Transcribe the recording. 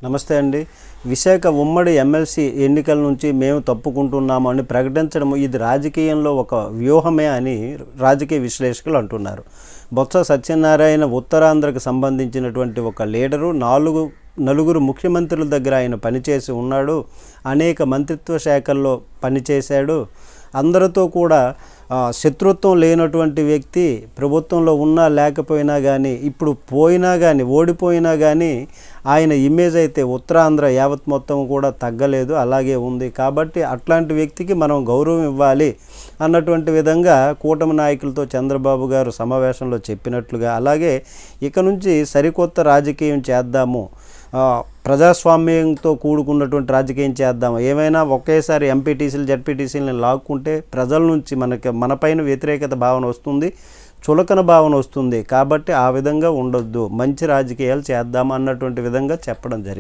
నమస్తే అండి. విశాఖ ఉమ్మడి ఎమ్మెల్సీ ఎన్నికల నుంచి మేము తప్పుకుంటున్నాము అని ప్రకటించడం ఇది రాజకీయంలో ఒక వ్యూహమే అని రాజకీయ విశ్లేషకులు అంటున్నారు. బొత్స సత్యనారాయణ ఉత్తరాంధ్రకు సంబంధించినటువంటి ఒక లీడరు, నలుగురు ముఖ్యమంత్రుల దగ్గర ఆయన పనిచేసి ఉన్నాడు. అనేక మంత్రిత్వ శాఖల్లో పనిచేశాడు. అందరితో కూడా శత్రుత్వం లేనటువంటి వ్యక్తి. ప్రభుత్వంలో ఉన్నా లేకపోయినా కానీ, ఇప్పుడు పోయినా కానీ, ఓడిపోయినా కానీ ఆయన ఇమేజ్ అయితే ఉత్తరాంధ్ర యావత్ మొత్తం కూడా తగ్గలేదు, అలాగే ఉంది. కాబట్టి అట్లాంటి వ్యక్తికి మనం గౌరవం ఇవ్వాలి అన్నటువంటి విధంగా కూటమి నాయకులతో చంద్రబాబు గారు సమావేశంలో చెప్పినట్లుగా, అలాగే ఇక నుంచి సరికొత్త రాజకీయం చేద్దాము, ప్రజాస్వామ్యంతో కూడుకున్నటువంటి రాజకీయం చేద్దాము. ఏమైనా ఒకేసారి ఎంపీటీసీలు జడ్పీటీసీలను లాక్కుంటే ప్రజల నుంచి మనపైన వ్యతిరేకత భావన వస్తుంది, చులకన భావన వస్తుంది. కాబట్టి ఆ విధంగా ఉండొద్దు, మంచి రాజకీయాలు చేద్దాం అన్నటువంటి విధంగా చెప్పడం జరిగింది.